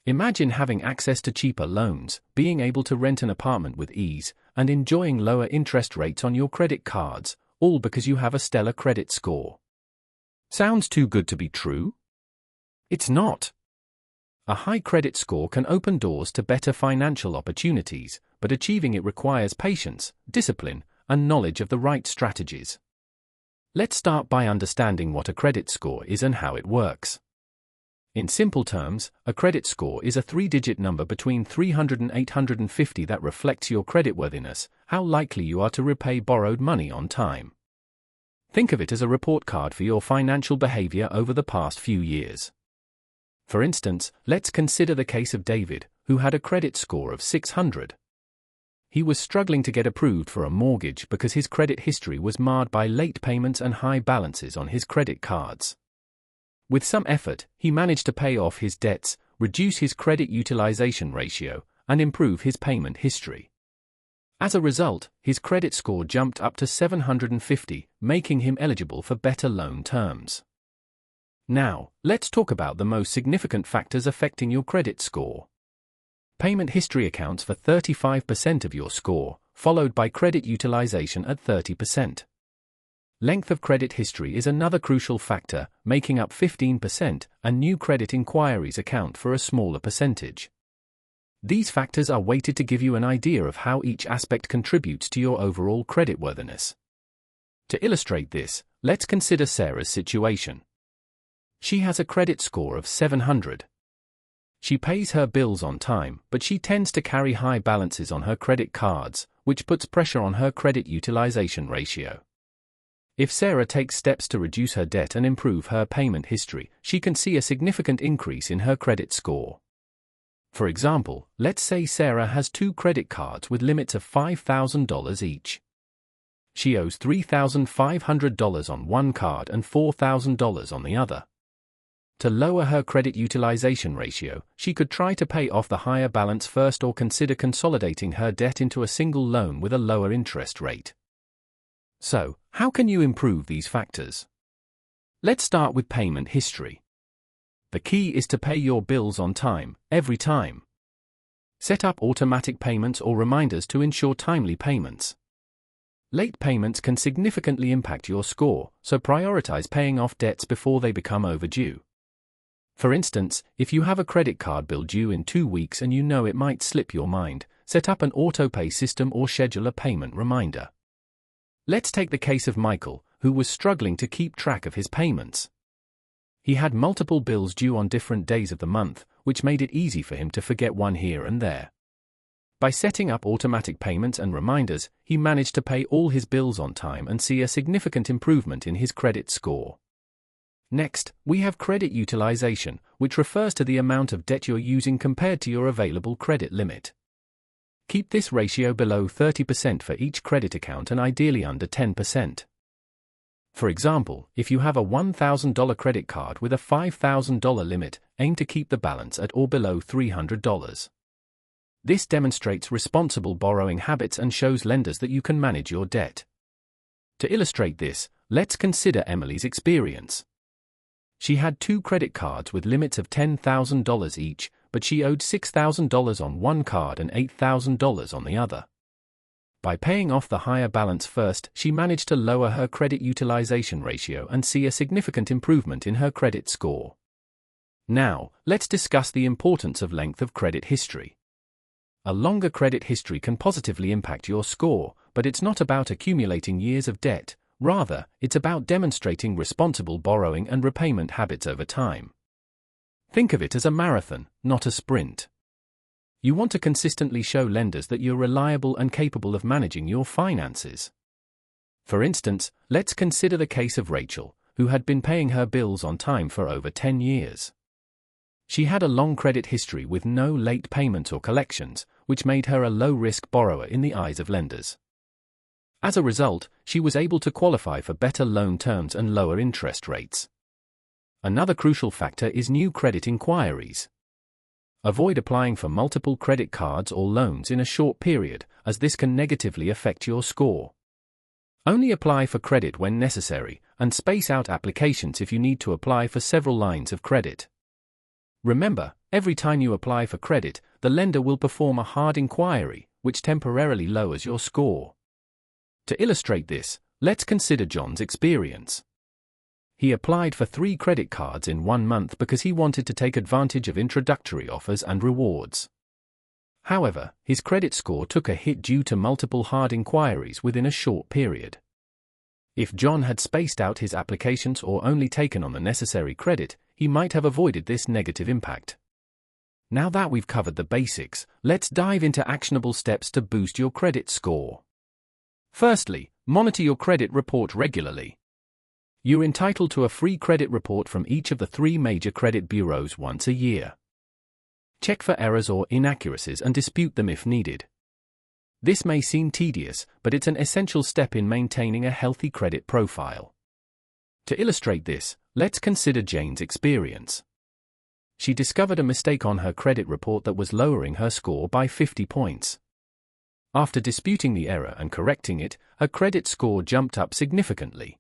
Imagine having access to cheaper loans, being able to rent an apartment with ease, and enjoying lower interest rates on your credit cards, all because you have a stellar credit score. Sounds too good to be true? It's not. A high credit score can open doors to better financial opportunities, but achieving it requires patience, discipline, and knowledge of the right strategies. Let's start by understanding what a credit score is and how it works. In simple terms, a credit score is a three-digit number between 300 and 850 that reflects your creditworthiness, how likely you are to repay borrowed money on time. Think of it as a report card for your financial behavior over the past few years. For instance, let's consider the case of David, who had a credit score of 600. He was struggling to get approved for a mortgage because his credit history was marred by late payments and high balances on his credit cards. With some effort, he managed to pay off his debts, reduce his credit utilization ratio, and improve his payment history. As a result, his credit score jumped up to 750, making him eligible for better loan terms. Now, let's talk about the most significant factors affecting your credit score. Payment history accounts for 35% of your score, followed by credit utilization at 30%. Length of credit history is another crucial factor, making up 15%, and new credit inquiries account for a smaller percentage. These factors are weighted to give you an idea of how each aspect contributes to your overall creditworthiness. To illustrate this, let's consider Sarah's situation. She has a credit score of 700. She pays her bills on time, but she tends to carry high balances on her credit cards, which puts pressure on her credit utilization ratio. If Sarah takes steps to reduce her debt and improve her payment history, she can see a significant increase in her credit score. For example, let's say Sarah has 2 credit cards with limits of $5,000 each. She owes $3,500 on one card and $4,000 on the other. To lower her credit utilization ratio, she could try to pay off the higher balance first or consider consolidating her debt into a single loan with a lower interest rate. So, how can you improve these factors? Let's start with payment history. The key is to pay your bills on time, every time. Set up automatic payments or reminders to ensure timely payments. Late payments can significantly impact your score, so prioritize paying off debts before they become overdue. For instance, if you have a credit card bill due in 2 weeks and you know it might slip your mind, set up an auto-pay system or schedule a payment reminder. Let's take the case of Michael, who was struggling to keep track of his payments. He had multiple bills due on different days of the month, which made it easy for him to forget one here and there. By setting up automatic payments and reminders, he managed to pay all his bills on time and see a significant improvement in his credit score. Next, we have credit utilization, which refers to the amount of debt you're using compared to your available credit limit. Keep this ratio below 30% for each credit account and ideally under 10%. For example, if you have a $1,000 credit card with a $5,000 limit, aim to keep the balance at or below $300. This demonstrates responsible borrowing habits and shows lenders that you can manage your debt. To illustrate this, let's consider Emily's experience. She had 2 credit cards with limits of $10,000 each, but she owed $6,000 on one card and $8,000 on the other. By paying off the higher balance first, she managed to lower her credit utilization ratio and see a significant improvement in her credit score. Now, let's discuss the importance of length of credit history. A longer credit history can positively impact your score, but it's not about accumulating years of debt. Rather, it's about demonstrating responsible borrowing and repayment habits over time. Think of it as a marathon, not a sprint. You want to consistently show lenders that you're reliable and capable of managing your finances. For instance, let's consider the case of Rachel, who had been paying her bills on time for over 10 years. She had a long credit history with no late payments or collections, which made her a low-risk borrower in the eyes of lenders. As a result, she was able to qualify for better loan terms and lower interest rates. Another crucial factor is new credit inquiries. Avoid applying for multiple credit cards or loans in a short period, as this can negatively affect your score. Only apply for credit when necessary, and space out applications if you need to apply for several lines of credit. Remember, every time you apply for credit, the lender will perform a hard inquiry, which temporarily lowers your score. To illustrate this, let's consider John's experience. He applied for 3 credit cards in 1 month because he wanted to take advantage of introductory offers and rewards. However, his credit score took a hit due to multiple hard inquiries within a short period. If John had spaced out his applications or only taken on the necessary credit, he might have avoided this negative impact. Now that we've covered the basics, let's dive into actionable steps to boost your credit score. Firstly, monitor your credit report regularly. You're entitled to a free credit report from each of the 3 major credit bureaus once a year. Check for errors or inaccuracies and dispute them if needed. This may seem tedious, but it's an essential step in maintaining a healthy credit profile. To illustrate this, let's consider Jane's experience. She discovered a mistake on her credit report that was lowering her score by 50 points. After disputing the error and correcting it, her credit score jumped up significantly.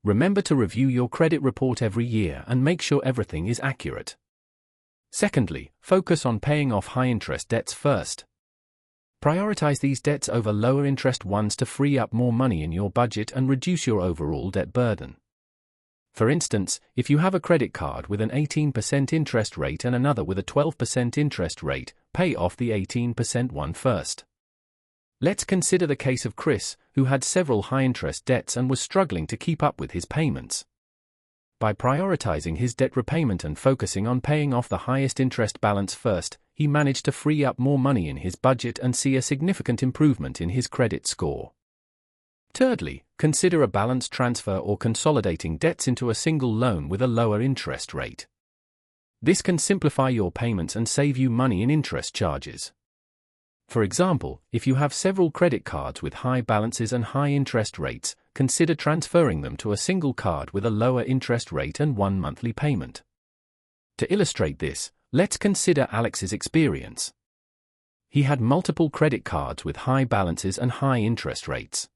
Remember to review your credit report every year and make sure everything is accurate. Secondly, focus on paying off high-interest debts first. Prioritize these debts over lower-interest ones to free up more money in your budget and reduce your overall debt burden. For instance, if you have a credit card with an 18% interest rate and another with a 12% interest rate, pay off the 18% one first. Let's consider the case of Chris, who had several high-interest debts and was struggling to keep up with his payments. By prioritizing his debt repayment and focusing on paying off the highest interest balance first, he managed to free up more money in his budget and see a significant improvement in his credit score. Thirdly, consider a balance transfer or consolidating debts into a single loan with a lower interest rate. This can simplify your payments and save you money in interest charges. For example, if you have several credit cards with high balances and high interest rates, consider transferring them to a single card with a lower interest rate and 1 monthly payment. To illustrate this, let's consider Alex's experience. He had multiple credit cards with high balances and high interest rates.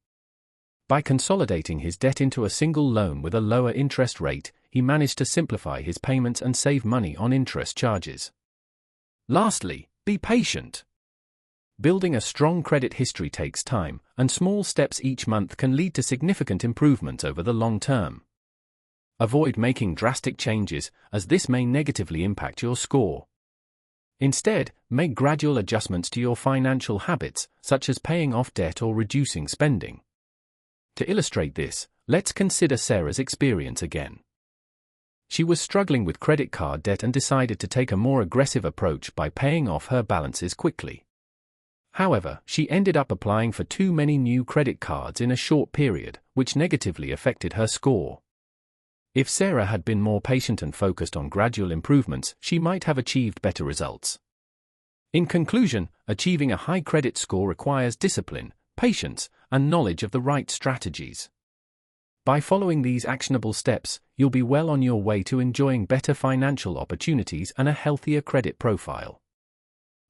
By consolidating his debt into a single loan with a lower interest rate, he managed to simplify his payments and save money on interest charges. Lastly, be patient. Building a strong credit history takes time, and small steps each month can lead to significant improvements over the long term. Avoid making drastic changes, as this may negatively impact your score. Instead, make gradual adjustments to your financial habits, such as paying off debt or reducing spending. To illustrate this, let's consider Sarah's experience again. She was struggling with credit card debt and decided to take a more aggressive approach by paying off her balances quickly. However, she ended up applying for too many new credit cards in a short period, which negatively affected her score. If Sarah had been more patient and focused on gradual improvements, she might have achieved better results. In conclusion, achieving a high credit score requires discipline, patience, and knowledge of the right strategies. By following these actionable steps, you'll be well on your way to enjoying better financial opportunities and a healthier credit profile.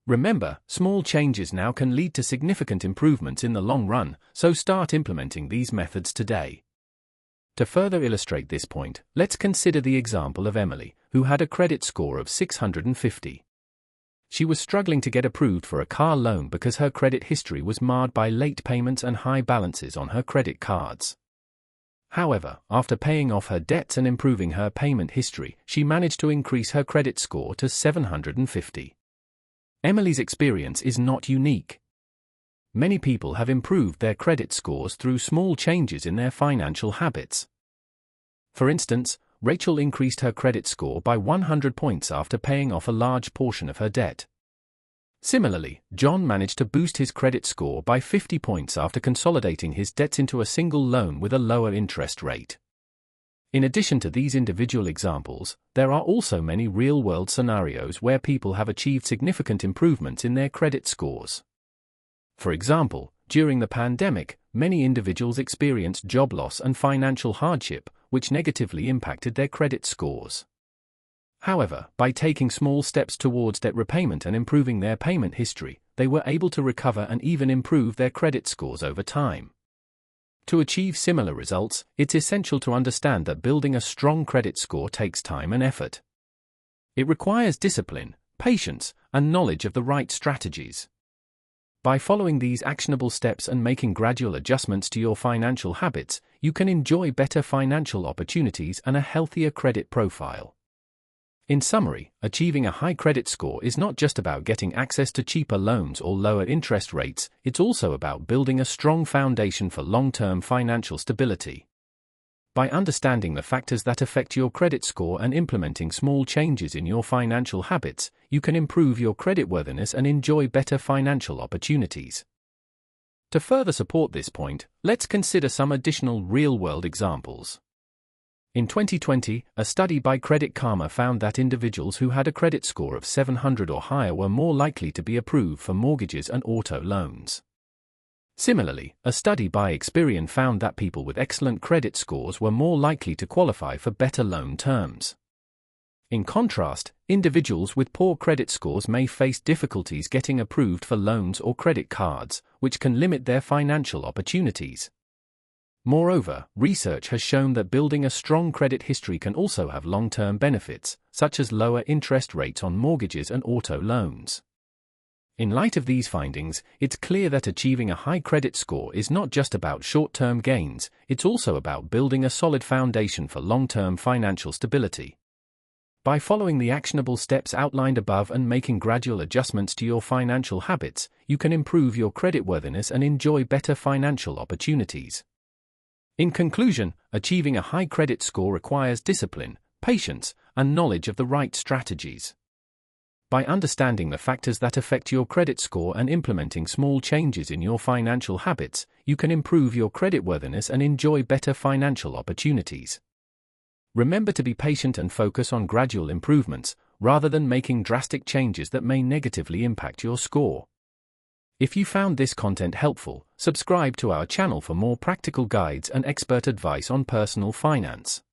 Remember, small changes now can lead to significant improvements in the long run, so start implementing these methods today. To further illustrate this point, let's consider the example of Emily, who had a credit score of 650. She was struggling to get approved for a car loan because her credit history was marred by late payments and high balances on her credit cards. However, after paying off her debts and improving her payment history, she managed to increase her credit score to 750. Emily's experience is not unique. Many people have improved their credit scores through small changes in their financial habits. For instance, Rachel increased her credit score by 100 points after paying off a large portion of her debt. Similarly, John managed to boost his credit score by 50 points after consolidating his debts into a single loan with a lower interest rate. In addition to these individual examples, there are also many real-world scenarios where people have achieved significant improvements in their credit scores. For example, during the pandemic, many individuals experienced job loss and financial hardship, which negatively impacted their credit scores. However, by taking small steps towards debt repayment and improving their payment history, they were able to recover and even improve their credit scores over time. To achieve similar results, it's essential to understand that building a strong credit score takes time and effort. It requires discipline, patience, and knowledge of the right strategies. By following these actionable steps and making gradual adjustments to your financial habits, you can enjoy better financial opportunities and a healthier credit profile. In summary, achieving a high credit score is not just about getting access to cheaper loans or lower interest rates, it's also about building a strong foundation for long-term financial stability. By understanding the factors that affect your credit score and implementing small changes in your financial habits, you can improve your creditworthiness and enjoy better financial opportunities. To further support this point, let's consider some additional real-world examples. In 2020, a study by Credit Karma found that individuals who had a credit score of 700 or higher were more likely to be approved for mortgages and auto loans. Similarly, a study by Experian found that people with excellent credit scores were more likely to qualify for better loan terms. In contrast, individuals with poor credit scores may face difficulties getting approved for loans or credit cards, which can limit their financial opportunities. Moreover, research has shown that building a strong credit history can also have long-term benefits, such as lower interest rates on mortgages and auto loans. In light of these findings, it's clear that achieving a high credit score is not just about short-term gains, it's also about building a solid foundation for long-term financial stability. By following the actionable steps outlined above and making gradual adjustments to your financial habits, you can improve your creditworthiness and enjoy better financial opportunities. In conclusion, achieving a high credit score requires discipline, patience, and knowledge of the right strategies. By understanding the factors that affect your credit score and implementing small changes in your financial habits, you can improve your creditworthiness and enjoy better financial opportunities. Remember to be patient and focus on gradual improvements, rather than making drastic changes that may negatively impact your score. If you found this content helpful, subscribe to our channel for more practical guides and expert advice on personal finance.